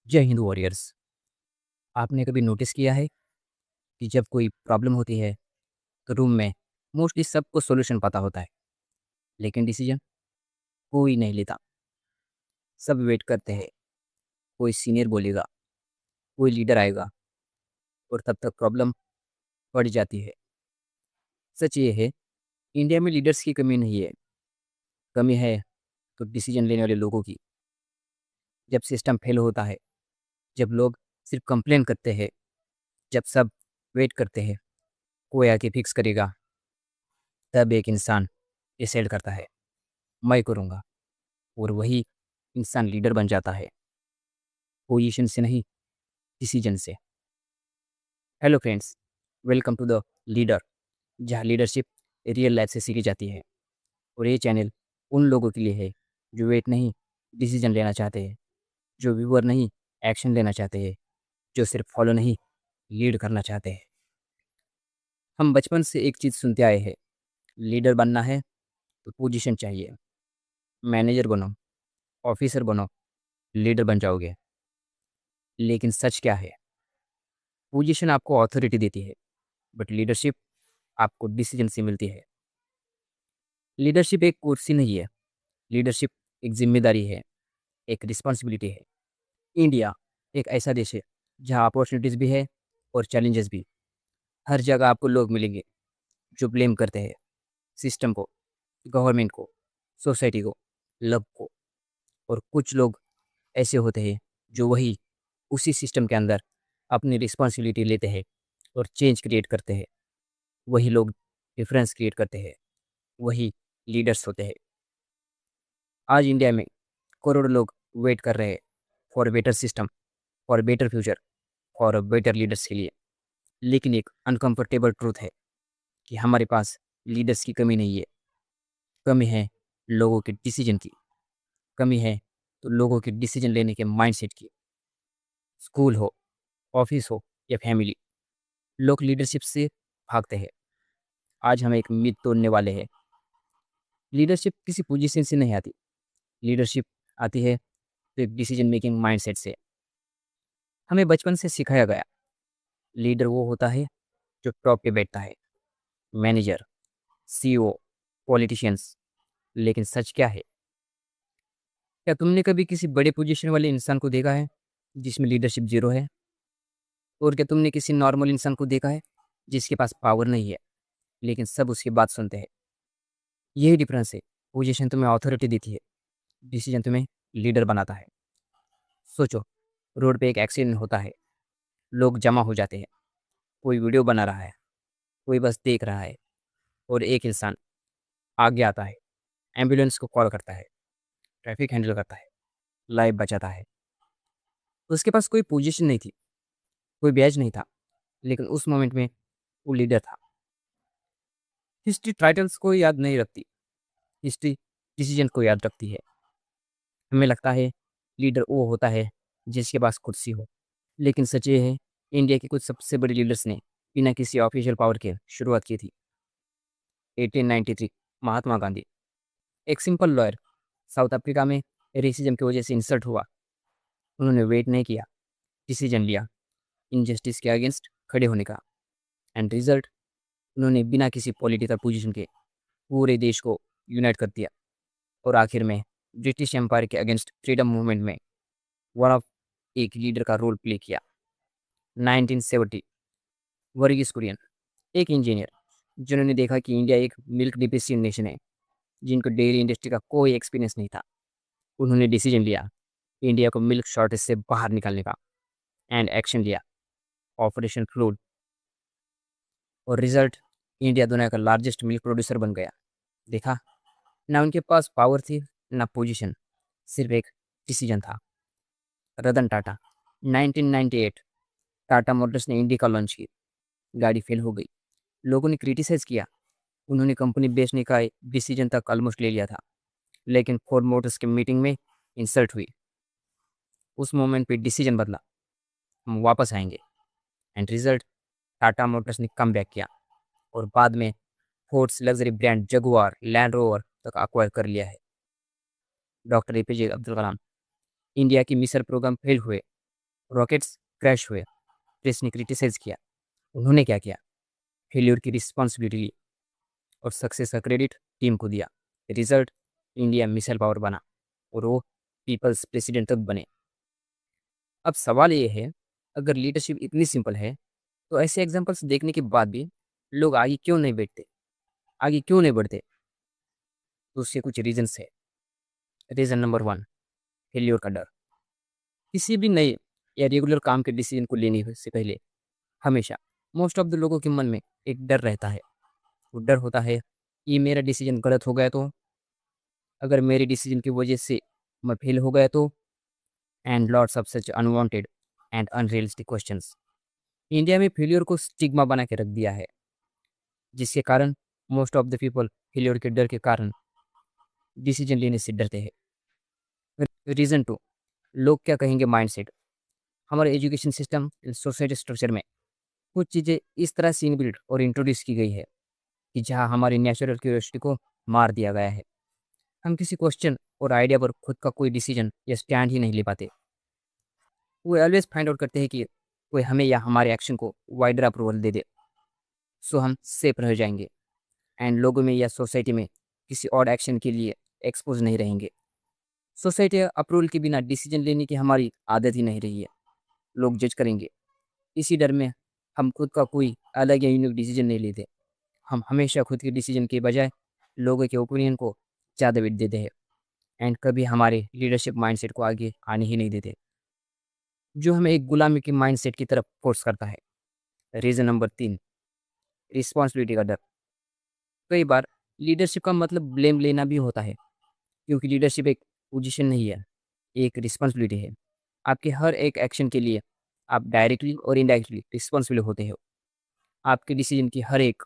जय हिंद वॉरियर्स। आपने कभी नोटिस किया है कि जब कोई प्रॉब्लम होती है तो रूम में मोस्टली सबको सॉल्यूशन पता होता है, लेकिन डिसीजन कोई नहीं लेता। सब वेट करते हैं, कोई सीनियर बोलेगा, कोई लीडर आएगा, और तब तक प्रॉब्लम बढ़ जाती है। सच ये है, इंडिया में लीडर्स की कमी नहीं है, कमी है तो डिसीजन लेने वाले लोगों की। जब सिस्टम फेल होता है, जब लोग सिर्फ कंप्लेन करते हैं, जब सब वेट करते हैं कोई आके फिक्स करेगा, तब एक इंसान डिसाइड करता है, मैं करूँगा। और वही इंसान लीडर बन जाता है, पोजीशन से नहीं, डिसीजन से। Hello friends, welcome to the leader, जहाँ लीडरशिप रियल लाइफ से सीखी जाती है। और ये चैनल उन लोगों के लिए है जो वेट नहीं, डिसीजन लेना चाहते हैं, जो व्यूअर नहीं, एक्शन लेना चाहते हैं, जो सिर्फ फॉलो नहीं, लीड करना चाहते हैं। हम बचपन से एक चीज़ सुनते आए हैं, लीडर बनना है तो पोजीशन चाहिए, मैनेजर बनो, ऑफिसर बनो, लीडर बन जाओगे। लेकिन सच क्या है? पोजीशन आपको अथॉरिटी देती है, बट लीडरशिप आपको डिसीजन से मिलती है। लीडरशिप एक कुर्सी नहीं है, लीडरशिप एक जिम्मेदारी है, एक रिस्पॉन्सिबिलिटी है। इंडिया एक ऐसा देश है जहाँ अपॉर्चुनिटीज़ भी है और चैलेंजेस भी। हर जगह आपको लोग मिलेंगे जो ब्लेम करते हैं सिस्टम को, गवर्नमेंट को, सोसाइटी को, लव को। और कुछ लोग ऐसे होते हैं जो वही उसी सिस्टम के अंदर अपनी रिस्पॉन्सिबिलिटी लेते हैं और चेंज क्रिएट करते हैं। वही लोग डिफरेंस क्रिएट करते हैं, वही लीडर्स होते हैं। आज इंडिया में करोड़ों लोग वेट कर रहे हैं for better system, for better future, for better leaders के लिए। लेकिन एक अनकंफर्टेबल ट्रूथ है कि हमारे पास लीडर्स की कमी नहीं है, कमी है लोगों के डिसीजन की, कमी है तो लोगों के डिसीजन लेने के माइंडसेट की। स्कूल हो, ऑफिस हो या फैमिली, लोग लीडरशिप से भागते हैं। आज हम एक मिथ तोड़ने वाले हैं, लीडरशिप किसी पोजीशन से नहीं आती, लीडरशिप आती है तो एक डिसीजन मेकिंग माइंडसेट से। हमें बचपन से सिखाया गया, लीडर वो होता है जो टॉप पे बैठता है, मैनेजर, सीईओ, पॉलिटिशियंस। लेकिन सच क्या है? क्या तुमने कभी किसी बड़े पोजीशन वाले इंसान को देखा है जिसमें लीडरशिप जीरो है? और क्या तुमने किसी नॉर्मल इंसान को देखा है जिसके पास पावर नहीं है लेकिन सब उसकी बात सुनते हैं? यही डिफरेंस है। पोजीशन तुम्हें अथॉरिटी देती है, डिसीजन तुम्हें लीडर बनाता है। सोचो, रोड पे एक एक्सीडेंट होता है, लोग जमा हो जाते हैं, कोई वीडियो बना रहा है, कोई बस देख रहा है, और एक इंसान आगे आता है, एम्बुलेंस को कॉल करता है, ट्रैफिक हैंडल करता है, लाइफ बचाता है। उसके पास कोई पोजीशन नहीं थी, कोई बैज नहीं था, लेकिन उस मोमेंट में वो लीडर था। हिस्ट्री टाइटल्स को याद नहीं रखती, हिस्ट्री डिसीजन को याद रखती है। हमें लगता है लीडर वो होता है जिसके पास कुर्सी हो, लेकिन सच ये है, इंडिया के कुछ सबसे बड़े लीडर्स ने बिना किसी ऑफिशियल पावर के शुरुआत की थी। 1893, महात्मा गांधी, एक सिंपल लॉयर, साउथ अफ्रीका में रेसिज्म की वजह से इंसल्ट हुआ। उन्होंने वेट नहीं किया, डिसीजन लिया, इनजस्टिस के अगेंस्ट खड़े होने का। एंड रिजल्ट, उन्होंने बिना किसी पॉलिटिकल पोजीशन के पूरे देश को यूनाइट कर दिया। और आखिर में ब्रिटिश एम्पायर के अगेंस्ट फ्रीडम मूवमेंट में वन ऑफ एक लीडर का रोल प्ले किया। 1970, वर्गीस कुरियन, एक इंजीनियर जिन्होंने देखा कि इंडिया एक मिल्क डिपेंडेंट नेशन है, जिनको डेयरी इंडस्ट्री का कोई एक्सपीरियंस नहीं था। उन्होंने डिसीजन लिया इंडिया को मिल्क शॉर्टेज से बाहर निकालने का, एंड एक्शन लिया, ऑपरेशन फ्लूड। और रिजल्ट, इंडिया दुनिया का लार्जेस्ट मिल्क प्रोड्यूसर बन गया। देखा, ना उनके पास पावर थी, ना पोजीशन, सिर्फ एक डिसीजन था। रतन टाटा, 1998, टाटा मोटर्स ने इंडिका लॉन्च की, गाड़ी फेल हो गई, लोगों ने क्रिटिसाइज किया, उन्होंने कंपनी बेचने का डिसीजन तक ऑलमोस्ट ले लिया था, लेकिन फोर्ड मोटर्स के मीटिंग में इंसल्ट हुई। उस मोमेंट पे डिसीजन बदला, हम वापस आएंगे। एंड रिजल्ट, टाटा मोटर्स ने कम बैक किया, और बाद में Fords luxury brand Jaguar, land rover तक अक्वायर कर लिया है। Doctor APJ Abdul Kalam, India की मिसाइल प्रोग्राम फेल हुए, रॉकेट्स क्रैश हुए, प्रेस ने क्रिटिसाइज किया। उन्होंने क्या किया? फेल्योर की रिस्पॉन्सिबिलिटी ली और सक्सेस का क्रेडिट टीम को दिया। रिजल्ट, इंडिया मिसाइल पावर बना और वो पीपल्स प्रेसिडेंट तक बने। अब सवाल ये है, अगर लीडरशिप इतनी सिंपल है तो ऐसे एग्जाम्पल्स देखने के बाद भी लोग आगे क्यों नहीं बैठते, आगे क्यों नहीं बढ़ते? तो उसके कुछ रीजन्स है। रीजन नंबर 1, फेल्योर का डर। किसी भी नए या रेगुलर काम के डिसीजन को लेने से पहले हमेशा मोस्ट ऑफ द लोगों के मन में एक डर रहता है। वो डर होता है, ये मेरा डिसीजन गलत हो गया तो, अगर मेरे डिसीजन की वजह से मैं फेल हो गया तो, and lots of such unwanted and unrealistic questions. India में फेलियर को स्टिग्मा बना के रख दिया है, जिसके कारण most of the people failure के डर के कारण डिसीजन लेने से डरते हैं। रीजन 2, लोग क्या कहेंगे माइंडसेट। हमारे एजुकेशन सिस्टम सोसाइटी स्ट्रक्चर में कुछ चीज़ें इस तरह से इनबिल्ट और इंट्रोड्यूस की गई है कि जहाँ हमारी नेचुरल क्यूरियोसिटी को मार दिया गया है। हम किसी क्वेश्चन और आइडिया पर खुद का कोई डिसीजन या स्टैंड ही नहीं ले पाते। वो ऑलवेज फाइंड आउट करते हैं कि कोई हमें या हमारे एक्शन को वाइडर अप्रूवल दे दे, सो हम सेफ रह जाएंगे एंड लोगों में या सोसाइटी में किसी और एक्शन के लिए एक्सपोज नहीं रहेंगे। सोसाइटी अप्रूवल के बिना डिसीजन लेने की हमारी आदत ही नहीं रही है। लोग जज करेंगे, इसी डर में हम खुद का कोई अलग या यूनिक डिसीजन नहीं लेते। हम हमेशा खुद के डिसीजन के बजाय लोगों के ओपिनियन को ज़्यादा वेट देते हैं एंड कभी हमारे लीडरशिप माइंडसेट को आगे आने ही नहीं देते, जो हमें एक गुलामी के माइंडसेट की तरफ फोर्स करता है। रीज़न नंबर 3, रिस्पॉन्सिबिलिटी का डर। कई बार लीडरशिप का मतलब ब्लेम लेना भी होता है, क्योंकि लीडरशिप एक पोजीशन नहीं है, एक रिस्पॉन्सिबिलिटी है। आपके हर एक एक्शन के लिए आप डायरेक्टली और इनडायरेक्टली रिस्पॉन्सिबल होते हो। आपके डिसीजन की हर एक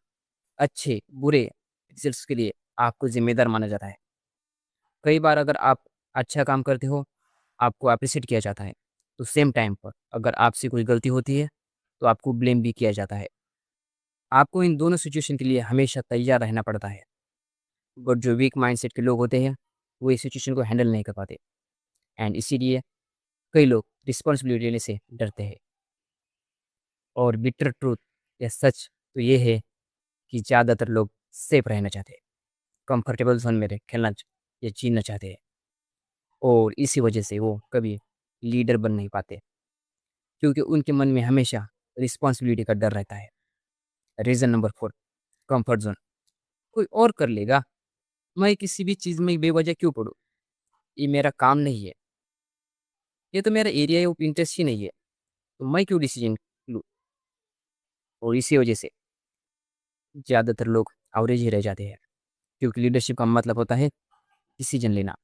अच्छे बुरे रिजल्ट्स के लिए आपको जिम्मेदार माना जाता है। कई बार अगर आप अच्छा काम करते हो, आपको अप्रिशिएट किया जाता है, तो सेम टाइम पर अगर आपसे कोई गलती होती है तो आपको ब्लेम भी किया जाता है। आपको इन दोनों सिचुएशन के लिए हमेशा तैयार रहना पड़ता है। बट जो वीक माइंडसेट के लोग होते हैं, वो इस सिचुएशन को हैंडल नहीं कर पाते एंड इसीलिए कई लोग रिस्पॉन्सिबिलिटी लेने से डरते हैं। और बिटर ट्रूथ या सच तो ये है कि ज़्यादातर लोग सेफ रहना चाहते हैं, कंफर्टेबल जोन में खेलना या जीना चाहते हैं, और इसी वजह से वो कभी लीडर बन नहीं पाते, क्योंकि उनके मन में हमेशा रिस्पॉन्सिबिलिटी का डर रहता है। Reason number 4, comfort zone. कोई और कर लेगा, मैं किसी भी चीज़ में बेवजह क्यों पड़ूँ? ये मेरा काम नहीं है, ये तो मेरा एरिया ऑफ इंटरेस्ट ही नहीं है, तो मैं क्यों डिसीजन लूँ? और इसी वजह से ज़्यादातर लोग एवरेज ही रह जाते हैं, क्योंकि लीडरशिप का मतलब होता है डिसीजन लेना,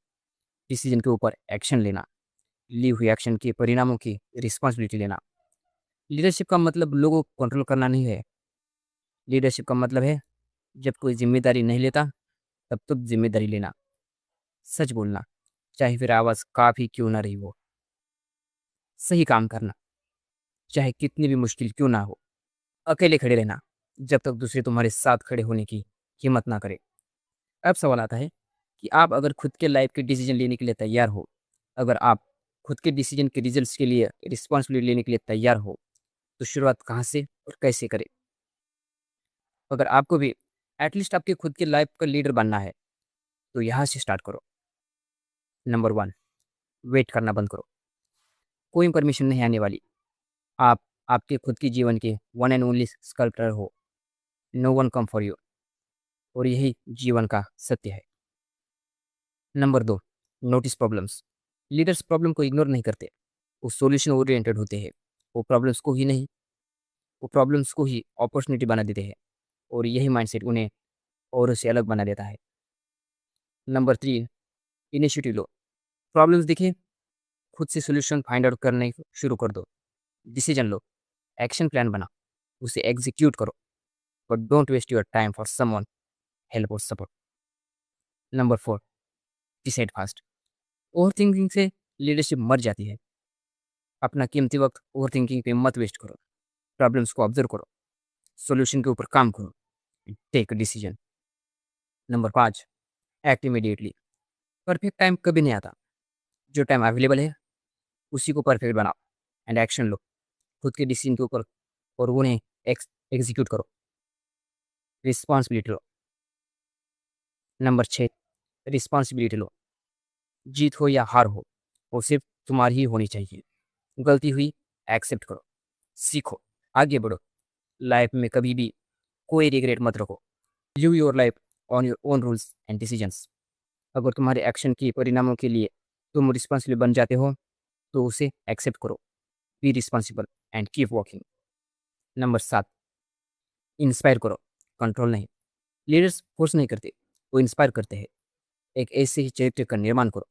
डिसीजन के ऊपर एक्शन लेना, ली हुई एक्शन के परिणामों की रिस्पॉन्सिबिलिटी लेना। लीडरशिप का मतलब लोगों को कंट्रोल करना नहीं है। लीडरशिप का मतलब है जब कोई जिम्मेदारी नहीं लेता, तब तो जिम्मेदारी लेना, सच बोलना, चाहे फिर आवाज़ काफ़ी क्यों ना रही हो, सही काम करना, चाहे कितनी भी मुश्किल क्यों ना हो, अकेले खड़े रहना, जब तक दूसरे तुम्हारे साथ खड़े होने की हिम्मत ना करे। अब सवाल आता है कि आप अगर खुद के लाइफ के डिसीजन लेने के लिए तैयार हो, अगर आप खुद के डिसीजन के रिजल्ट्स के लिए रिस्पॉन्सिबिलिटी लेने के लिए तैयार हो, तो शुरुआत कहाँ से और कैसे करें? अगर आपको भी एटलीस्ट आपके खुद के लाइफ का लीडर बनना है, तो यहाँ से स्टार्ट करो। नंबर 1, वेट करना बंद करो। कोई परमिशन नहीं आने वाली। आप आपके खुद की जीवन के वन एंड ओनली स्कल्प्टर हो। No one come for you, और यही जीवन का सत्य है। Number 2, notice problems. Leaders problem को इग्नोर नहीं करते, वो सॉल्यूशन ओरिएंटेड होते हैं। वो प्रॉब्लम्स को ही नहीं, वो प्रॉब्लम्स को ही अपॉर्चुनिटी बना देते हैं, और यही माइंडसेट उन्हें औरों से अलग बना देता है। नंबर 3, इनिशिएटिव लो। प्रॉब्लम्स दिखे, खुद से सॉल्यूशन फाइंड आउट करने शुरू कर दो। डिसीजन लो, एक्शन प्लान बना, उसे एग्जीक्यूट करो, but don't waste your time for someone help और support. Number 4, decide fast. Overthinking से लीडरशिप मर जाती है। अपना कीमती वक्त ओवर थिंकिंग पे मत वेस्ट करो। प्रॉब्लम्स को ऑब्जर्व करो, सॉल्यूशन के ऊपर काम करो, take decision. Number 5, act immediately. Perfect time कभी नहीं आता, जो टाइम अवेलेबल है उसी को परफेक्ट बनाओ। एंड एक्शन लो। खुद के डिसीजन के ऊपर और उन्हें एग्जीक्यूट करो। रिस्पॉन्सिबिलिटी लो। नंबर 6, रिस्पॉन्सिबिलिटी लो। जीत हो या हार हो, वो सिर्फ तुम्हारी ही होनी चाहिए। गलती हुई, एक्सेप्ट करो, सीखो, आगे बढ़ो। लाइफ में कभी भी कोई रिग्रेट मत रखो। Live your life on your own rules and decisions. अगर तुम्हारे एक्शन के परिणामों के लिए तुम रिस्पॉन्सिबल बन जाते हो, तो उसे एक्सेप्ट करो। Be responsible and keep walking. Number 7, inspire करो, कंट्रोल नहीं। लीडर्स फोर्स नहीं करते, वो इंस्पायर करते हैं। एक ऐसे ही चरित्र का निर्माण करो,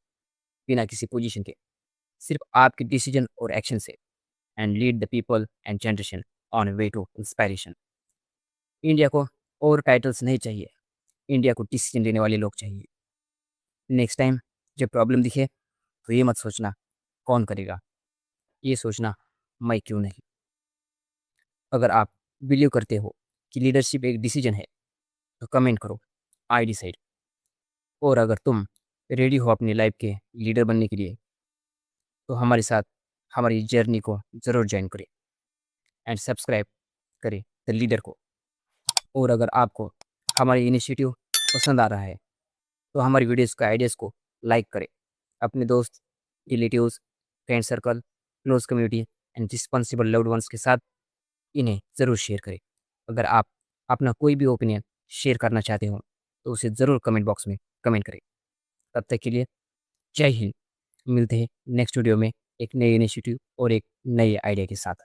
बिना किसी पोजीशन के, सिर्फ आपके डिसीजन और एक्शन से। And lead the people and generation on way to inspiration. India को और टाइटल्स नहीं चाहिए, इंडिया को डिसीजन लेने वाले लोग चाहिए। नेक्स्ट टाइम जब प्रॉब्लम दिखे, तो ये मत सोचना कौन करेगा, ये सोचना मैं क्यों नहीं। अगर आप बिलीव करते हो कि लीडरशिप एक डिसीजन है, तो कमेंट करो आई डिसाइड। और अगर तुम रेडी हो अपनी लाइफ के लीडर बनने के लिए, तो हमारे साथ हमारी जर्नी को ज़रूर ज्वाइन करें एंड सब्सक्राइब करें द लीडर को। और अगर आपको हमारी इनिशिएटिव पसंद आ रहा है, तो हमारी वीडियोस का आइडियाज़ को लाइक करें। अपने दोस्त, relatives, friend circle, close community and responsible loved ones के साथ इन्हें ज़रूर शेयर करें। अगर आप अपना कोई भी ओपिनियन शेयर करना चाहते हो, तो उसे ज़रूर कमेंट बॉक्स में कमेंट करें। तब तक के लिए जय हिंद। मिलते हैं नेक्स्ट वीडियो में एक नई इनिशिएटिव और एक नए आइडिया के साथ।